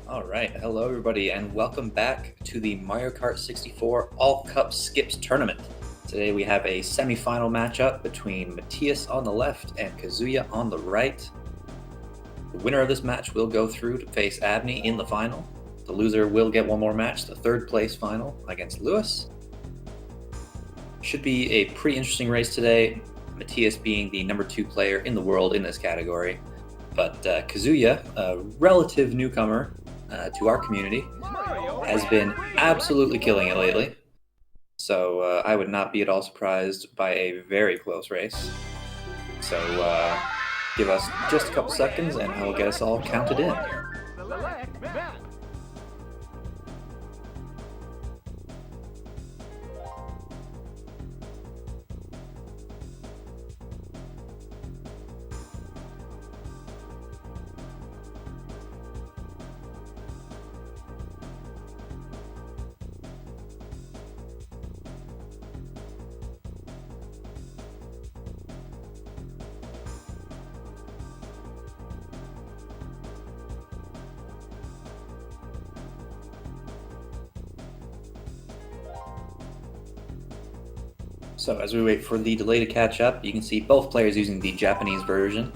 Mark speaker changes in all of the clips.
Speaker 1: Alright, hello everybody and welcome back to the Mario Kart 64 All Cup Skips Tournament. Today we have a semi-final matchup between Matthias on the left and Kazuya on the right. The winner of this match will go through to face Abney in the final. The loser will get one more match, the third place final against Lewis. Should be a pretty interesting race today, Matthias being the number 2 player in the world in this category. But Kazuya, a relative newcomer to our community, has been absolutely killing it lately. So I would not be at all surprised by a very close race. So give us just a couple seconds and I will get us all counted in. So as we wait for the delay to catch up, you can see both players using the Japanese version.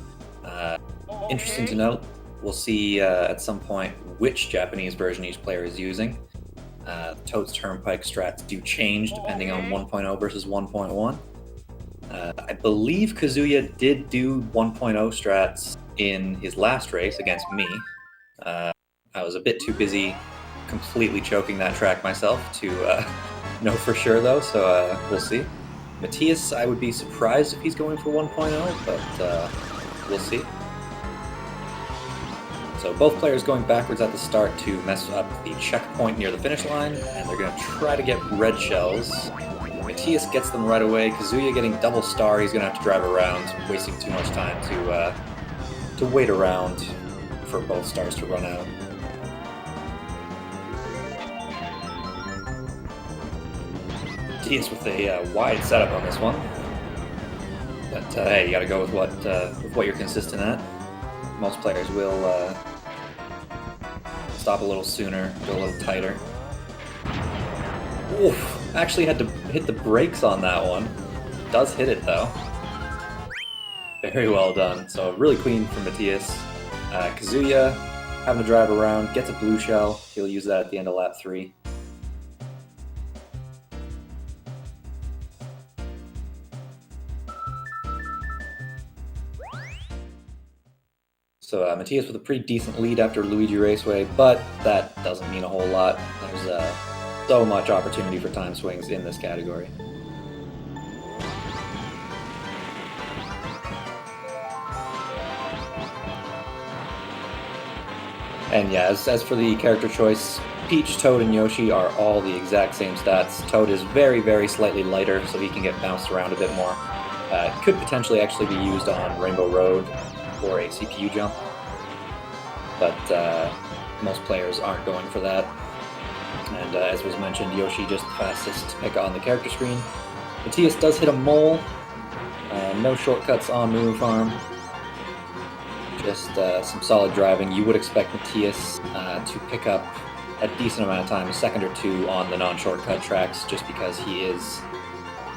Speaker 1: Interesting to note, we'll see at some point which Japanese version each player is using. Toad's Turnpike strats do change depending on 1.0 versus 1.1. I believe Kazuya did do 1.0 strats in his last race against me. I was a bit too busy completely choking that track myself to know for sure though, so we'll see. Matthias, I would be surprised if he's going for 1.0, but we'll see. So both players going backwards at the start to mess up the checkpoint near the finish line, and they're going to try to get red shells. Matthias gets them right away. Kazuya getting double star. He's going to have to drive around, wasting too much time to wait around for both stars to run out. Matthias with a wide setup on this one, but hey, you got to go with what you're consistent at. Most players will stop a little sooner, go a little tighter. Oof, actually had to hit the brakes on that one. Does hit it though. Very well done. So really clean from Matthias. Kazuya having to drive around, gets a blue shell. He'll use that at the end of lap 3. So Matthias with a pretty decent lead after Luigi Raceway, but that doesn't mean a whole lot. There's so much opportunity for time swings in this category. And yeah, as for the character choice, Peach, Toad, and Yoshi are all the exact same stats. Toad is very, very slightly lighter, so he can get bounced around a bit more. It could potentially actually be used on Rainbow Road for a CPU jump, but most players aren't going for that. And as was mentioned, Yoshi just fastest pick on the character screen. Matthias does hit a mole. No shortcuts on Moo Farm. Just some solid driving. You would expect Matthias to pick up a decent amount of time, a second or two on the non-shortcut tracks, just because he is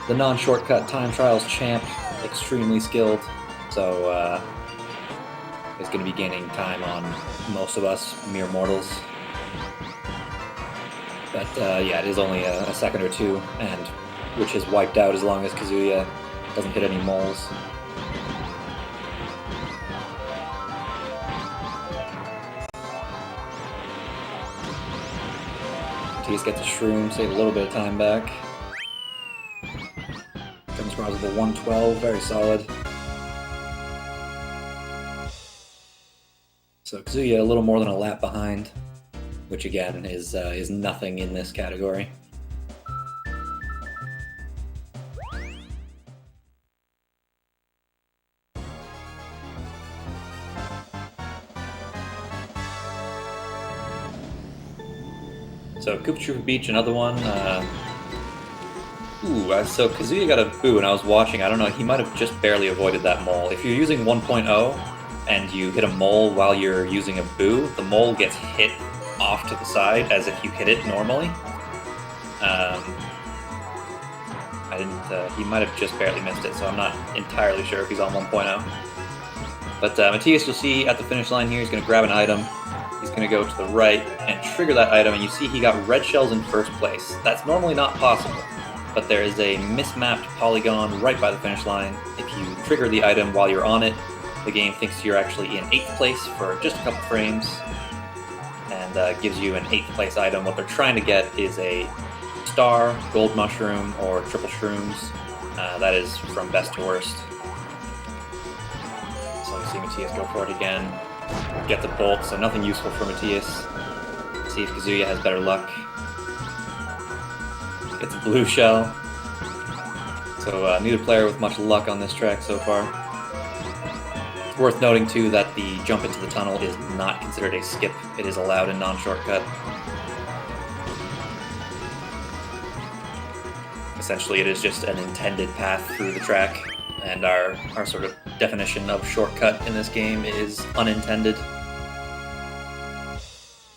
Speaker 1: the non-shortcut time trials champ, extremely skilled. So is going to be gaining time on most of us mere mortals. But yeah, it is only a second or two, and which is wiped out as long as Kazuya doesn't hit any moles. Matthias gets a shroom, save a little bit of time back. Comes across with a 112, very solid. So Kazuya a little more than a lap behind, which again is nothing in this category. So Koopa Troopa Beach, another one. So Kazuya got a boo and I was watching. I don't know, he might have just barely avoided that mole. If you're using 1.0 and you hit a mole while you're using a boo, the mole gets hit off to the side as if you hit it normally. I didn't. He might have just barely missed it, so I'm not entirely sure if he's on 1.0. But Matthias, you'll see at the finish line here, he's going to grab an item. He's going to go to the right and trigger that item, and you see he got red shells in first place. That's normally not possible, but there is a mismapped polygon right by the finish line. If you trigger the item while you're on it, the game thinks you're actually in 8th place for just a couple frames, and gives you an 8th place item. What they're trying to get is a star, gold mushroom, or triple shrooms. That is from best to worst. So you see Matthias go for it again. Gets a bolt, so nothing useful for Matthias. See if Kazuya has better luck. Gets a blue shell. So neither player with much luck on this track so far. It's worth noting too that the jump into the tunnel is not considered a skip. It is allowed in non-shortcut. Essentially, it is just an intended path through the track, and our sort of definition of shortcut in this game is unintended.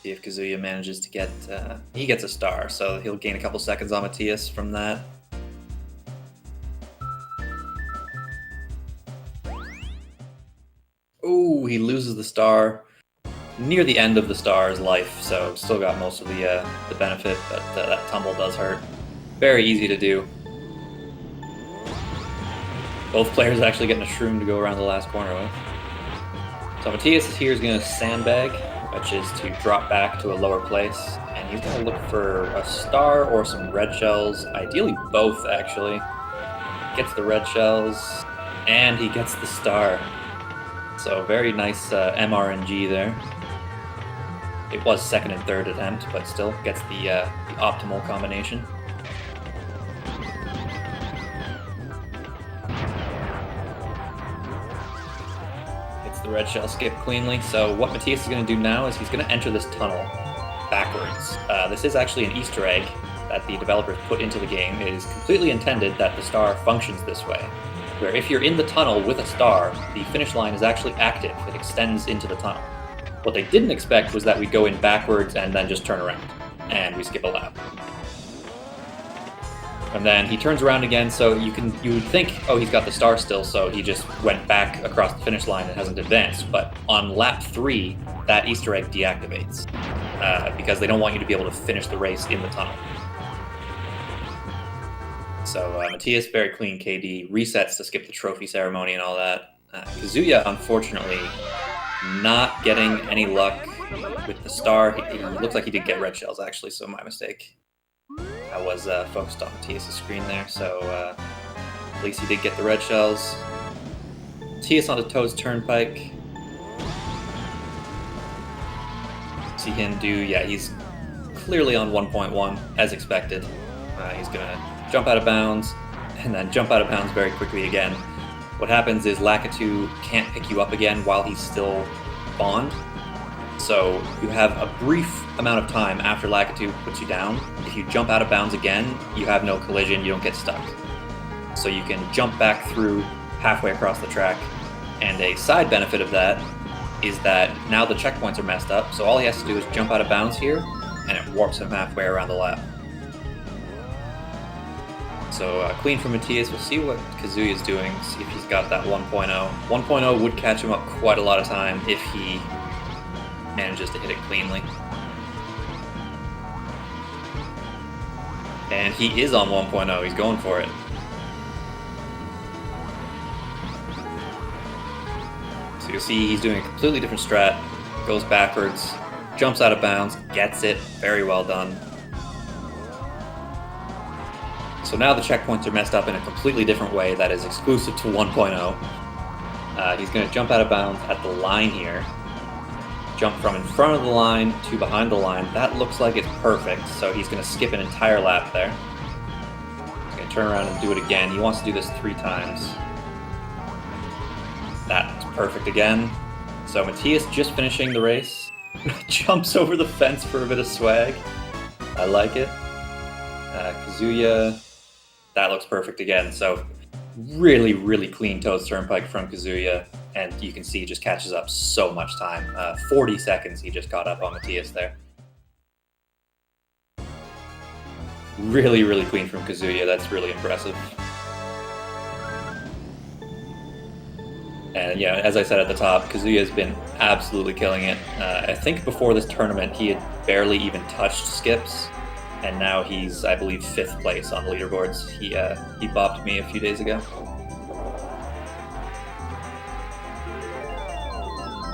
Speaker 1: See if Kazuya manages to get... he gets a star, so he'll gain a couple seconds on Matthias from that. Ooh, he loses the star near the end of the star's life, so still got most of the benefit, but that tumble does hurt. Very easy to do. Both players actually getting a shroom to go around the last corner with. So Matthias here is going to sandbag, which is to drop back to a lower place, and he's going to look for a star or some red shells, ideally both actually. Gets the red shells, and he gets the star. So very nice MRNG there. It was second and third attempt, but still gets the optimal combination. The red shell skip cleanly. So what Matthias is going to do now is he's going to enter this tunnel backwards. This is actually an Easter egg that the developers put into the game. It is completely intended that the star functions this way, where if you're in the tunnel with a star, the finish line is actually active. It extends into the tunnel. What they didn't expect was that we go in backwards and then just turn around, and we skip a lap. And then he turns around again, so you would think, oh, he's got the star still, so he just went back across the finish line and hasn't advanced. But on lap 3, that Easter egg deactivates, because they don't want you to be able to finish the race in the tunnel. So Matthias, very clean KD, resets to skip the trophy ceremony and all that. Kazuya, unfortunately, not getting any luck with the star. He looks like he did get red shells, actually, so my mistake. I was focused on Matthias' screen there, so at least he did get the red shells. Matthias onto Toad's Turnpike. See him do, yeah, he's clearly on 1.1, as expected. He's going to jump out of bounds, and then jump out of bounds very quickly again. What happens is Lakitu can't pick you up again while he's still spawned. So you have a brief amount of time after Lakitu puts you down. If you jump out of bounds again, you have no collision, you don't get stuck. So you can jump back through halfway across the track. And a side benefit of that is that now the checkpoints are messed up, so all he has to do is jump out of bounds here, and it warps him halfway around the lap. So clean from Matthias. We'll see what Kazuya is doing, see if he's got that 1.0. 1.0 would catch him up quite a lot of time if he manages to hit it cleanly. And he is on 1.0, he's going for it. So you'll see he's doing a completely different strat, goes backwards, jumps out of bounds, gets it, very well done. So now the checkpoints are messed up in a completely different way that is exclusive to 1.0. He's going to jump out of bounds at the line here. Jump from in front of the line to behind the line. That looks like it's perfect, so he's going to skip an entire lap there. He's going to turn around and do it again. He wants to do this 3 times. That's perfect again. So Matthias just finishing the race. Jumps over the fence for a bit of swag. I like it. Kazuya, that looks perfect again. So really, really clean Toad's Turnpike from Kazuya. And you can see he just catches up so much time. 40 seconds he just caught up on Matthias there. Really, really clean from Kazuya. That's really impressive. And yeah, as I said at the top, Kazuya has been absolutely killing it. I think before this tournament, he had barely even touched skips, and now he's, I believe, 5th place on the leaderboards. He bopped me a few days ago.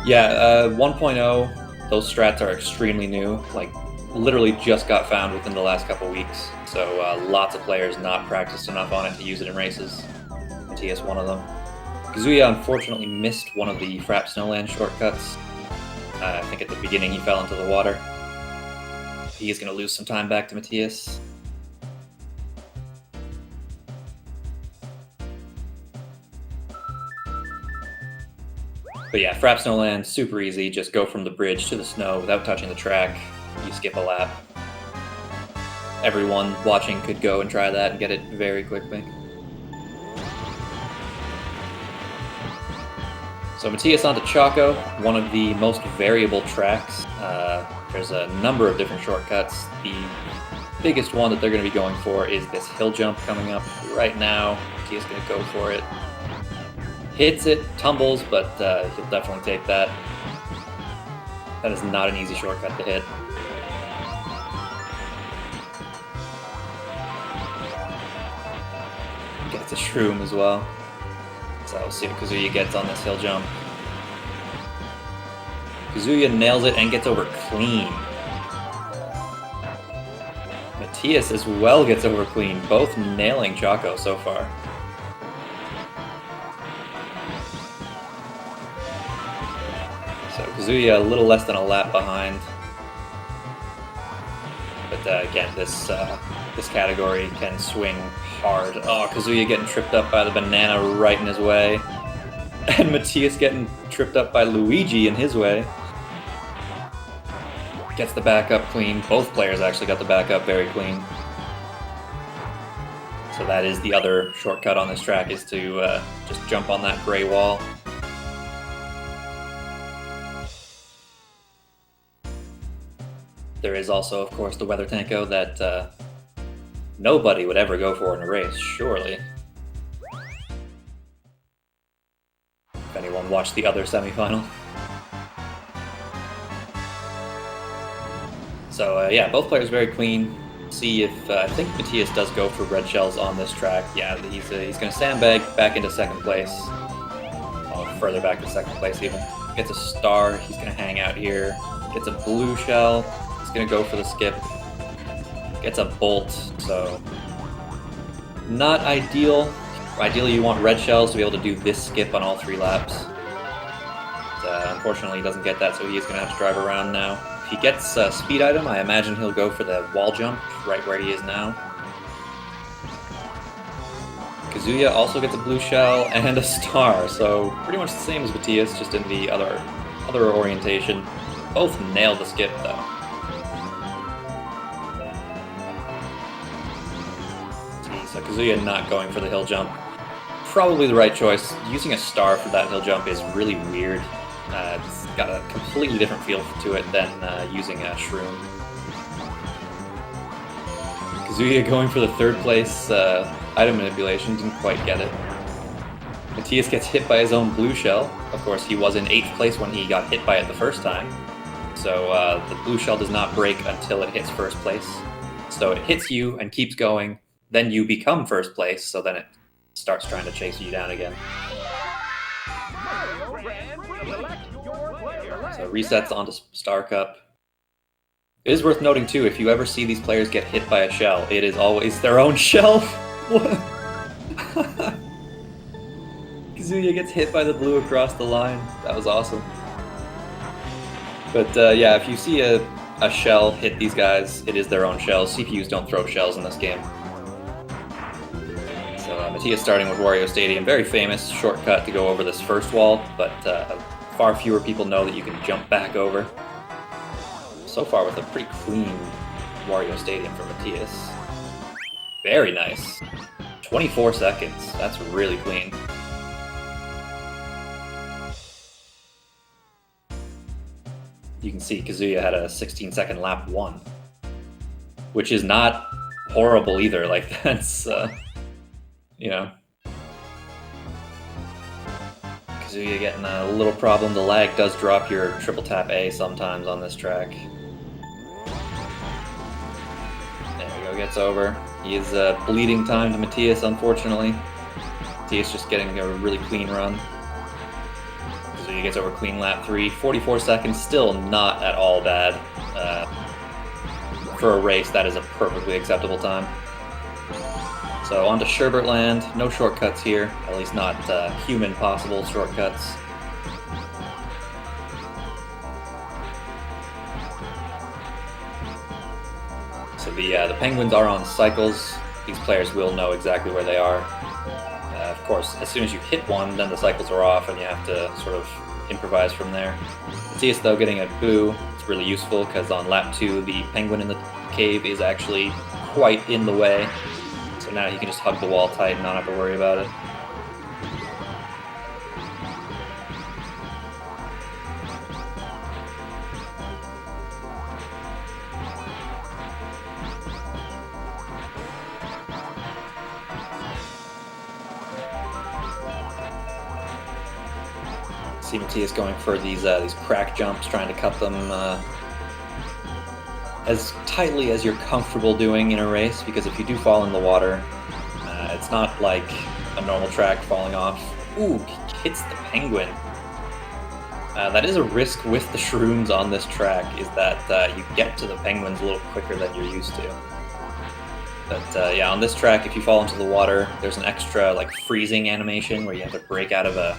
Speaker 1: Yeah, 1.0, those strats are extremely new. Like, literally just got found within the last couple weeks. So lots of players not practiced enough on it to use it in races. Matthias, one of them. Kazuya unfortunately missed one of the Frap Snowland shortcuts. I think at the beginning he fell into the water. He is going to lose some time back to Matthias. But yeah, Frap Snowland, super easy. Just go from the bridge to the snow without touching the track. You skip a lap. Everyone watching could go and try that and get it very quickly. So Matthias onto Choco, one of the most variable tracks. There's a number of different shortcuts. The biggest one that they're going to be going for is this hill jump coming up right now. Matthias going to go for it. Hits it, tumbles, but he'll definitely take that. That is not an easy shortcut to hit. Gets a shroom as well. So we'll see what Kazuya gets on this hill jump. Kazuya nails it and gets over clean. Matthias as well gets over clean, both nailing Choco so far. So Kazuya a little less than a lap behind. But again, this category can swing hard. Oh, Kazuya getting tripped up by the banana right in his way. And Matthias getting tripped up by Luigi in his way. Gets the back up clean. Both players actually got the back up very clean. So that is the other shortcut on this track, is to just jump on that gray wall. There is also, of course, the weather tanko that nobody would ever go for in a race, surely. If anyone watched the other semifinal. So yeah, both players very clean. See if, I think Matthias does go for red shells on this track. Yeah, he's going to sandbag back into 2nd place. Oh, further back to 2nd place even. Gets a star, he's going to hang out here. Gets a blue shell, he's going to go for the skip. Gets a bolt, so not ideal. Ideally you want red shells to be able to do this skip on all 3 laps. But, unfortunately he doesn't get that, so he is going to have to drive around now. If he gets a speed item, I imagine he'll go for the wall jump right where he is now. Kazuya also gets a blue shell and a star, so pretty much the same as Matthias, just in the other orientation. Both nailed the skip though. So Kazuya not going for the hill jump. Probably the right choice. Using a star for that hill jump is really weird. It's got a completely different feel to it than using a shroom. Kazuya going for the 3rd place item manipulation, didn't quite get it. Matthias gets hit by his own blue shell. Of course, he was in 8th place when he got hit by it the first time. So the blue shell does not break until it hits 1st place. So it hits you and keeps going, then you become 1st place, so then it starts trying to chase you down again. So resets onto Star Cup. It is worth noting too, if you ever see these players get hit by a shell, it is always their own shell. Kazuya gets hit by the blue across the line. That was awesome. But yeah, if you see a shell hit these guys, it is their own shells. CPUs don't throw shells in this game. So Matthias starting with Wario Stadium, very famous shortcut to go over this 1st wall, but far fewer people know that you can jump back over. So far with a pretty clean Wario Stadium for Matthias. Very nice. 24 seconds. That's really clean. You can see Kazuya had a 16-second lap 1, which is not horrible either. Like, that's, you know. Kazuya getting a little problem. The lag does drop your triple tap A sometimes on this track. There we go, gets over. He is bleeding time to Matthias, unfortunately. Matthias just getting a really clean run. Kazuya gets over clean lap 3. 44 seconds, still not at all bad. For a race, that is a perfectly acceptable time. So on to Sherbert-land. No shortcuts here, at least not human possible shortcuts. So the penguins are on cycles. These players will know exactly where they are. Of course, as soon as you hit one, then the cycles are off and you have to sort of improvise from there. Matthias, though, getting a boo. It's really useful because on lap 2, the penguin in the cave is actually quite in the way. So now he can just hug the wall tight and not have to worry about it. See Matthias going for these crack jumps, trying to cut them as tightly as you're comfortable doing in a race, because if you do fall in the water, it's not like a normal track falling off. Ooh, hits the penguin. That is a risk with the shrooms on this track, is that you get to the penguins a little quicker than you're used to. But yeah, on this track, if you fall into the water, there's an extra like freezing animation where you have to break out of a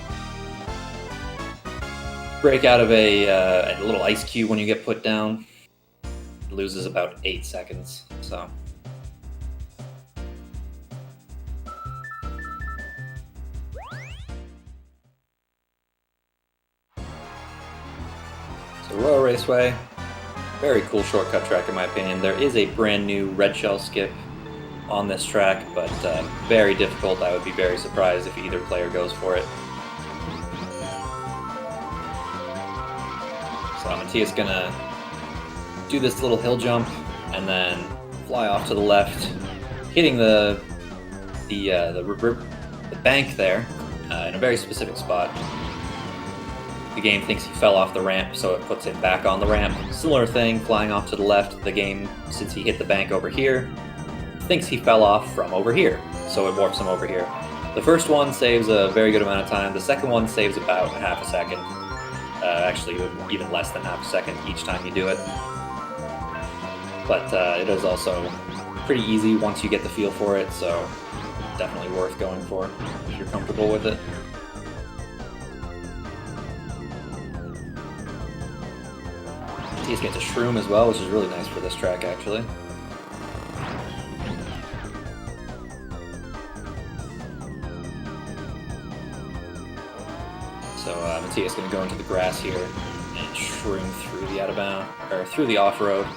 Speaker 1: little ice cube when you get put down. It loses about 8 seconds, so. So Royal Raceway, very cool shortcut track in my opinion. There is a brand new red shell skip on this track, but very difficult. I would be very surprised if either player goes for it. So Matthias gonna do this little hill jump and then fly off to the left, hitting the bank there in a very specific spot. The game thinks he fell off the ramp, so it puts him back on the ramp. Similar thing, flying off to the left. The game, since he hit the bank over here, thinks he fell off from over here, so it warps him over here. The first one saves a very good amount of time. The second one saves about half a second. Actually, even less than half a second each time you do it. But it is also pretty easy once you get the feel for it, so definitely worth going for if you're comfortable with it. Matthias gets a shroom as well, which is really nice for this track, actually. So Matthias is going to go into the grass here and shroom through the through the off-road.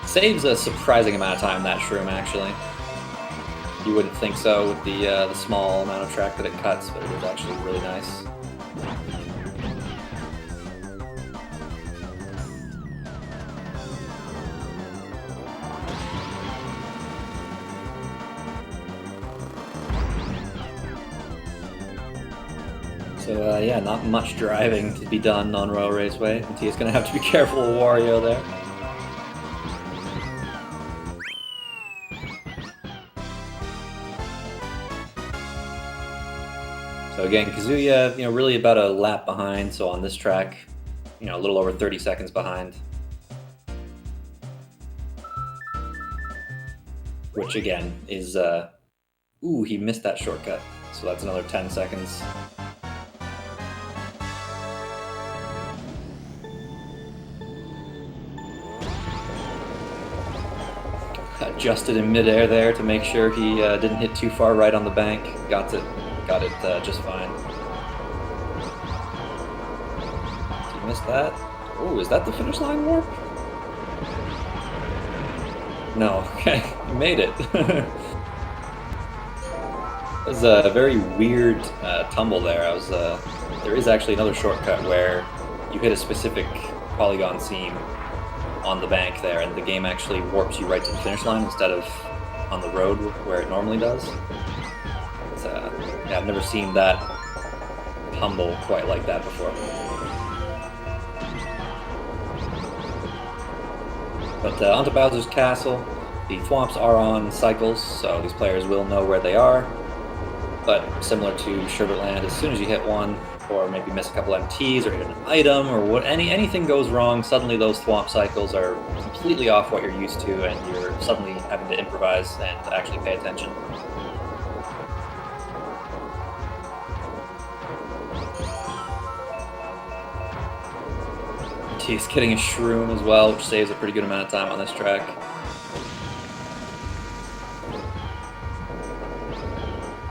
Speaker 1: Saves a surprising amount of time, that shroom, actually. You wouldn't think so with the small amount of track that it cuts, but it is actually really nice. So yeah, not much driving to be done on Royal Raceway. Matthias gonna have to be careful with Wario there. So again, Kazuya, really about a lap behind. So on this track, a little over 30 seconds behind. Which again is, ooh, he missed that shortcut. So that's another 10 seconds. Adjusted in midair there to make sure he didn't hit too far right on the bank. Got it just fine. Did he miss that? Oh, is that the finish line warp? No, okay, he made it. It was a very weird tumble there. There is actually another shortcut where you hit a specific polygon seam on the bank there, and the game actually warps you right to the finish line instead of on the road where it normally does. Yeah, I've never seen that tumble quite like that before. But onto Bowser's Castle. The thwomps are on cycles, so these players will know where they are. But similar to Sherbetland, as soon as you hit one, or maybe miss a couple MTs, or hit an item, or anything goes wrong, suddenly those thwomp cycles are completely off what you're used to, and you're suddenly having to improvise and actually pay attention. He's getting a shroom as well, which saves a pretty good amount of time on this track.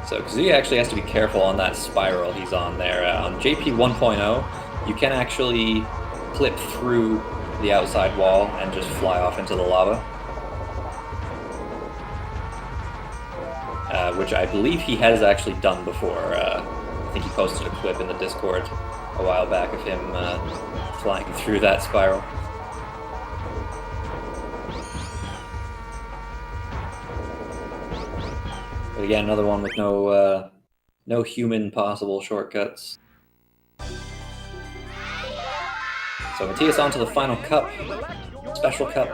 Speaker 1: So Kazuya actually has to be careful on that spiral he's on there. On JP 1.0, you can actually clip through the outside wall and just fly off into the lava. Which I believe he has actually done before. I think he posted a clip in the Discord a while back of him flying through that spiral. But again, another one with no human possible shortcuts. So Matthias onto the final cup, special cup.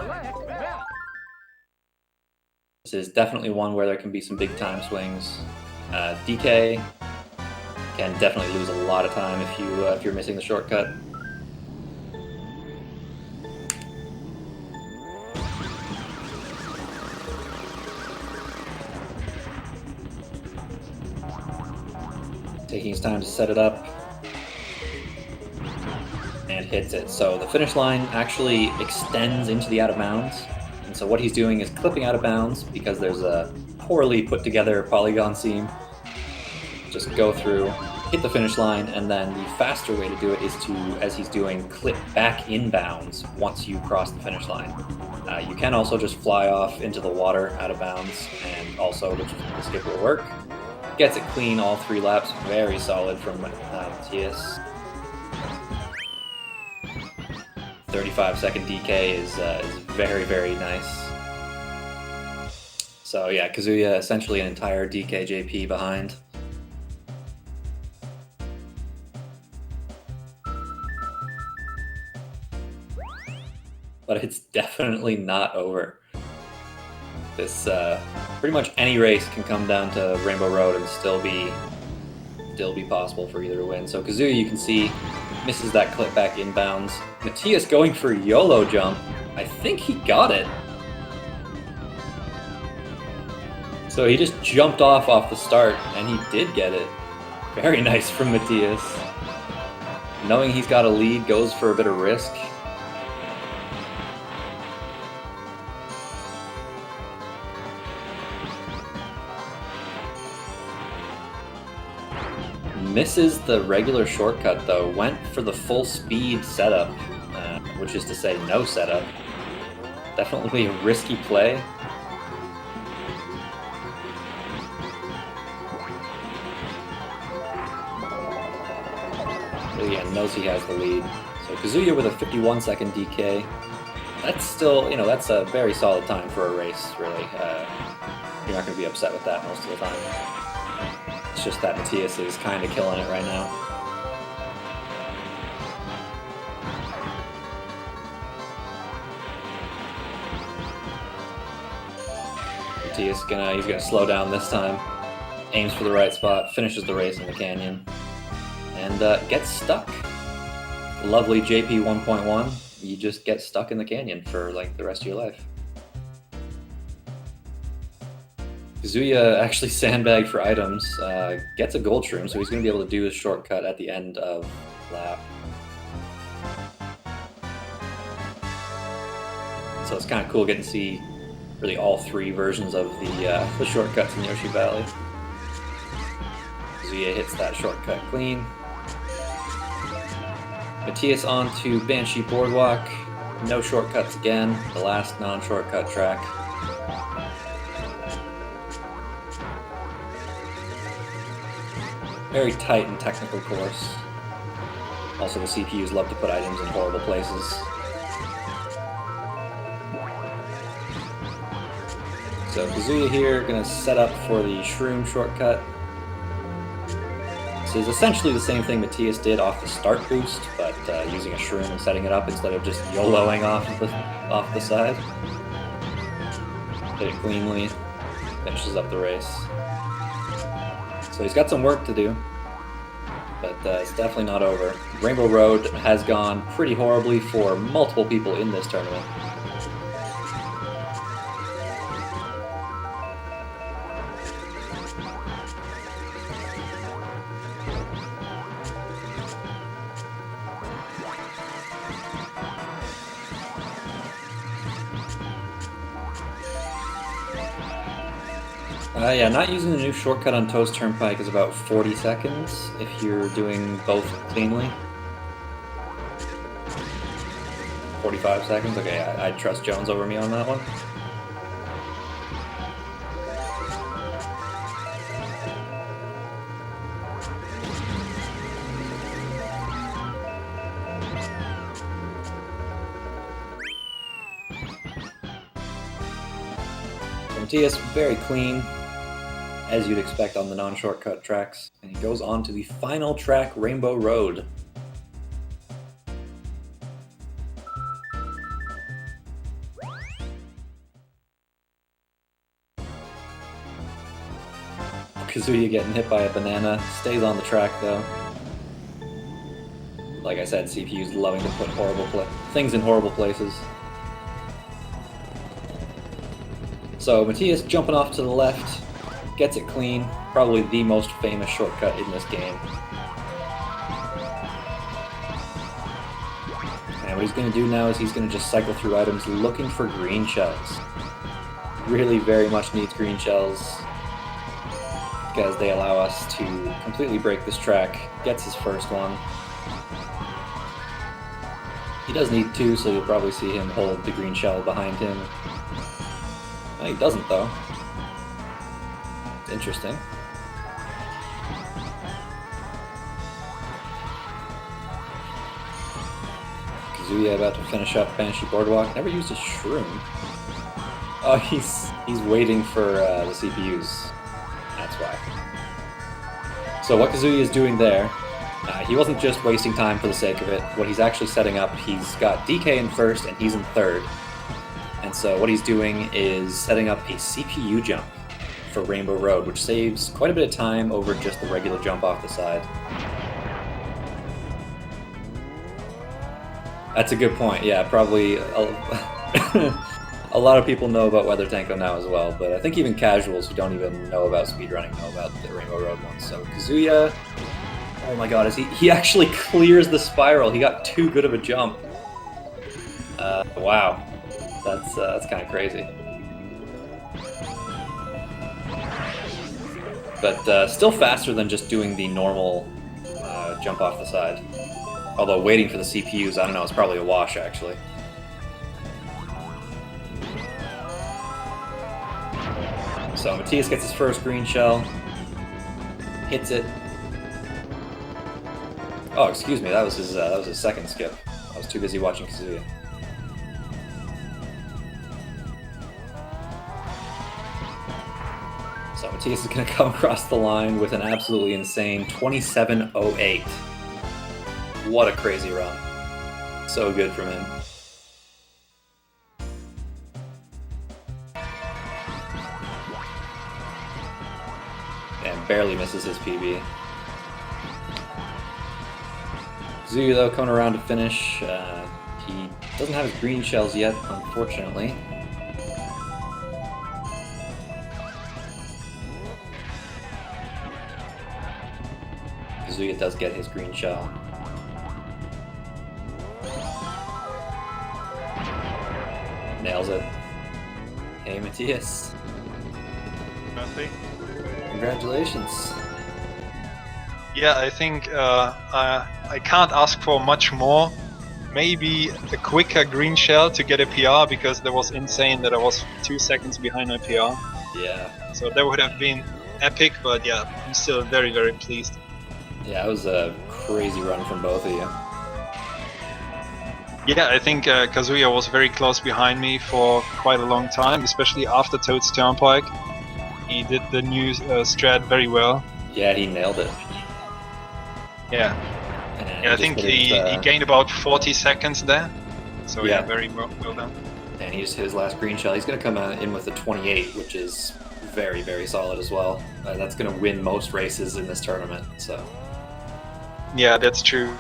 Speaker 1: This is definitely one where there can be some big time swings. DK can definitely lose a lot of time if you're missing the shortcut. Taking his time to set it up, and hits it. So the finish line actually extends into the out of bounds, and so what he's doing is clipping out of bounds because there's a poorly put together polygon seam. Just go through, hit the finish line, and then the faster way to do it is to, as he's doing, clip back in bounds once you cross the finish line. You can also just fly off into the water out of bounds, and also the skip will work. Gets it clean all 3 laps. Very solid from Matthias. 35-second DK is very, very nice. So yeah, Kazuya essentially an entire DK JP behind. But it's definitely not over. This pretty much any race can come down to Rainbow Road and still be possible for either to win. So Kazuya, you can see, misses that clip back inbounds. Matthias going for a YOLO jump. I think he got it. So he just jumped off the start, and he did get it. Very nice from Matthias. Knowing he's got a lead, goes for a bit of risk. Misses the regular shortcut though, went for the full speed setup, which is to say no setup. Definitely a risky play. But again, knows he has the lead. So Kazuya with a 51-second DK. That's still, that's a very solid time for a race, really. You're not going to be upset with that most of the time. It's just that Matthias is kind of killing it right now. Matthias he's gonna slow down this time. Aims for the right spot, finishes the race in the canyon, and gets stuck. Lovely JP 1.1. You just get stuck in the canyon for like the rest of your life. Kazuya actually sandbagged for items, gets a gold shroom, so he's going to be able to do his shortcut at the end of lap. So it's kind of cool getting to see really all 3 versions of the shortcuts in Yoshi Valley. Kazuya hits that shortcut clean. Matthias on to Banshee Boardwalk. No shortcuts again, the last non-shortcut track. Very tight and technical course. Also, the CPUs love to put items in horrible places. So Kazuya here, gonna set up for the shroom shortcut. This is essentially the same thing Matthias did off the start boost, but using a shroom and setting it up instead of just YOLOing off the side. Hit it cleanly, finishes up the race. So he's got some work to do, but it's definitely not over. Rainbow Road has gone pretty horribly for multiple people in this tournament. Yeah, not using the new shortcut on Toast Turnpike is about 40 seconds if you're doing both cleanly. 45 seconds? Okay, I'd trust Jones over me on that one. Matthias, very clean, as you'd expect on the non-shortcut tracks, and he goes on to the final track, Rainbow Road. Kazuya getting hit by a banana, stays on the track though. Like I said, CPU's loving to put things in horrible places. So Matthias jumping off to the left, gets it clean, probably the most famous shortcut in this game. And what he's going to do now is he's going to just cycle through items looking for green shells. Really very much needs green shells, because they allow us to completely break this track. Gets his first one. He does need two, so you'll probably see him hold the green shell behind him. No, he doesn't, though. It's interesting. Kazuya about to finish up Banshee Boardwalk. Never used a shroom. Oh, he's waiting for the CPUs. That's why. So what Kazuya is doing there, he wasn't just wasting time for the sake of it. What he's actually setting up, he's got DK in first and he's in third. And so what he's doing is setting up a CPU jump for Rainbow Road, which saves quite a bit of time over just the regular jump off the side. That's a good point. Yeah, probably a lot of people know about Weather Tanko now as well, but I think even casuals who don't even know about speedrunning know about the Rainbow Road one. So Kazuya, oh my god, he actually clears the spiral. He got too good of a jump. Wow, that's kind of crazy. But still faster than just doing the normal jump off the side. Although waiting for the CPUs, I don't know, it's probably a wash actually. So Matthias gets his first green shell, hits it. Oh, excuse me, that was his second skip. I was too busy watching Kazuya. So Matthias is going to come across the line with an absolutely insane 27.08. What a crazy run. So good from him. And barely misses his PB. Kazuya, though, coming around to finish. He doesn't have his green shells yet, unfortunately. Kazuya does get his green shell. Nails it. Hey, Matthias.
Speaker 2: Nothing.
Speaker 1: Congratulations.
Speaker 2: Yeah, I think I can't ask for much more. Maybe a quicker green shell to get a PR, because that was insane that I was 2 seconds behind my PR.
Speaker 1: Yeah.
Speaker 2: So that would have been epic, but yeah, I'm still very, very pleased.
Speaker 1: Yeah, it was a crazy run from both of you.
Speaker 2: Yeah, I think Kazuya was very close behind me for quite a long time, especially after Toad's Turnpike. He did the new strat very well.
Speaker 1: Yeah, he nailed it.
Speaker 2: Yeah,
Speaker 1: And
Speaker 2: yeah, I
Speaker 1: just
Speaker 2: think
Speaker 1: hit his,
Speaker 2: he gained about 40 seconds there. So yeah,
Speaker 1: Yeah.
Speaker 2: very well done.
Speaker 1: And he just hit his last green shell. He's going to come in with a 28, which is very, very solid as well. That's going to win most races in this tournament. So
Speaker 2: Yeah, that's true.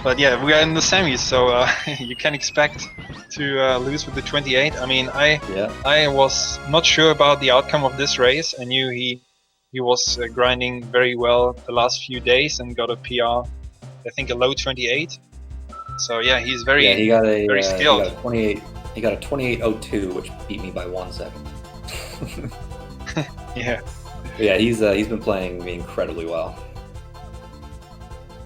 Speaker 2: But yeah, we are in the semis, so you can expect to lose with the 28. I mean,
Speaker 1: yeah,
Speaker 2: I was not sure about the outcome of this race. I knew he was grinding very well the last few days and got a PR. I think a low 28. So yeah, he's
Speaker 1: yeah, he got
Speaker 2: very skilled.
Speaker 1: a 28. He got a 28.02, which beat me by 1 second.
Speaker 2: Yeah.
Speaker 1: But yeah, he's been playing incredibly well.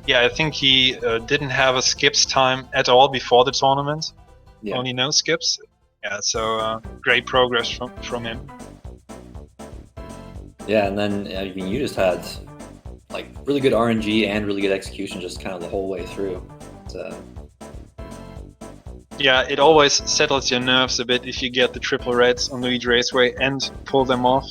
Speaker 2: Yeah, I think he didn't have a skips time at all before the tournament.
Speaker 1: Yeah.
Speaker 2: Only no skips. Yeah, so great progress from him.
Speaker 1: Yeah, and then I mean, you just had like really good RNG and really good execution just kind of the whole way through.
Speaker 2: Yeah, it always settles your nerves a bit if you get the triple reds on Luigi Raceway and pull them off.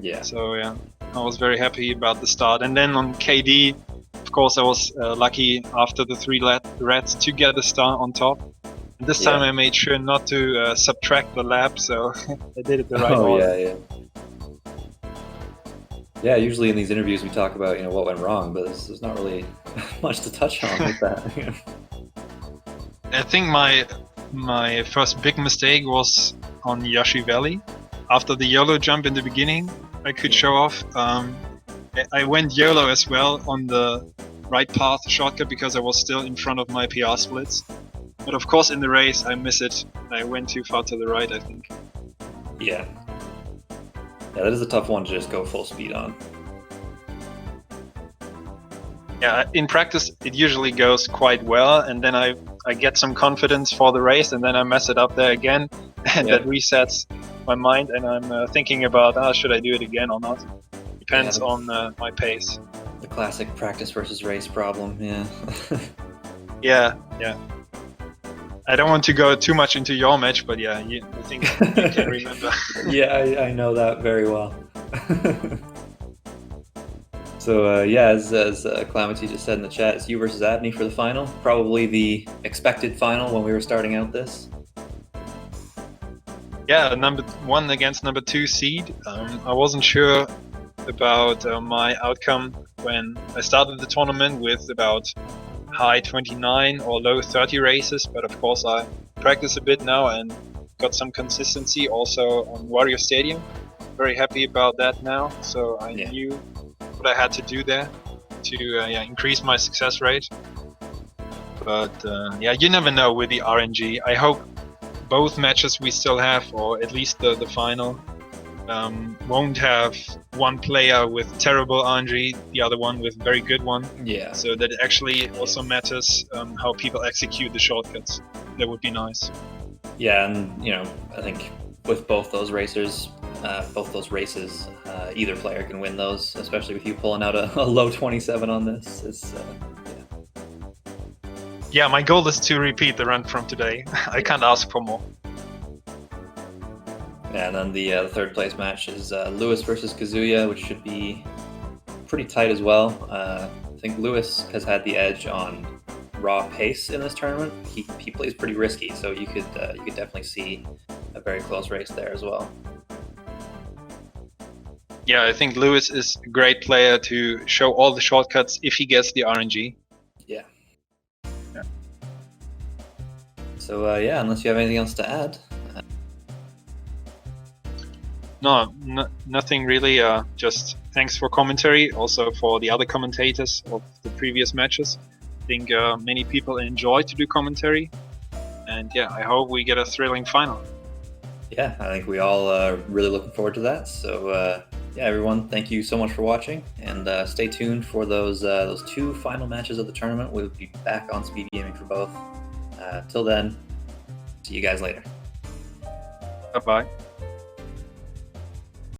Speaker 1: Yeah.
Speaker 2: So yeah, I was very happy about the start. And then on KD, of course, I was lucky after the 3 reds to get a star on top. And this time I made sure not to subtract the lap, so I did it the right order.
Speaker 1: Yeah. Yeah, usually in these interviews we talk about what went wrong, but there's not really much to touch on with that.
Speaker 2: I think my first big mistake was on Yashi Valley. After the YOLO jump in the beginning, I could show off. I went YOLO as well on the right path shortcut because I was still in front of my PR splits. But of course in the race I miss it. I went too far to the right, I think.
Speaker 1: Yeah. Yeah, that is a tough one to just go full speed on.
Speaker 2: Yeah, in practice it usually goes quite well, and then I get some confidence for the race, and then I mess it up there again, and that resets my mind, and I'm thinking about, should I do it again or not? Depends on my pace.
Speaker 1: The classic practice versus race problem, yeah.
Speaker 2: Yeah. I don't want to go too much into your match, but yeah, I think you can remember.
Speaker 1: Yeah, I know that very well. So yeah, as Calamity just said in the chat, it's you versus Abney for the final. Probably the expected final when we were starting out this.
Speaker 2: Yeah, number 1 against number 2 seed. I wasn't sure about my outcome when I started the tournament with about high 29 or low 30 races, but of course I practice a bit now and got some consistency also on Wario Stadium. Very happy about that now, so I knew what I had to do there to increase my success rate. But yeah, you never know with the RNG. I hope both matches we still have, or at least the final, won't have one player with terrible RNG, the other one with very good one.
Speaker 1: Yeah.
Speaker 2: So that it actually also matters how people execute the shortcuts. That would be nice.
Speaker 1: Yeah, and I think with both those races, either player can win those, especially with you pulling out a low 27 on this.
Speaker 2: Yeah, my goal is to repeat the run from today. I can't ask for more.
Speaker 1: Yeah, and then the third place match is Lewis versus Kazuya, which should be pretty tight as well. I think Lewis has had the edge on raw pace in this tournament. He plays pretty risky, so you could definitely see a very close race there as well.
Speaker 2: Yeah, I think Lewis is a great player to show all the shortcuts if he gets the RNG.
Speaker 1: Yeah. So yeah, unless you have anything else to add.
Speaker 2: No, nothing really. Just thanks for commentary, also for the other commentators of the previous matches. I think many people enjoy to do commentary, and yeah, I hope we get a thrilling final.
Speaker 1: Yeah, I think we all are really looking forward to that. So yeah, everyone, thank you so much for watching, and stay tuned for those 2 final matches of the tournament. We'll be back on SpeedGaming for both. Till then, see you guys later.
Speaker 2: Bye-bye.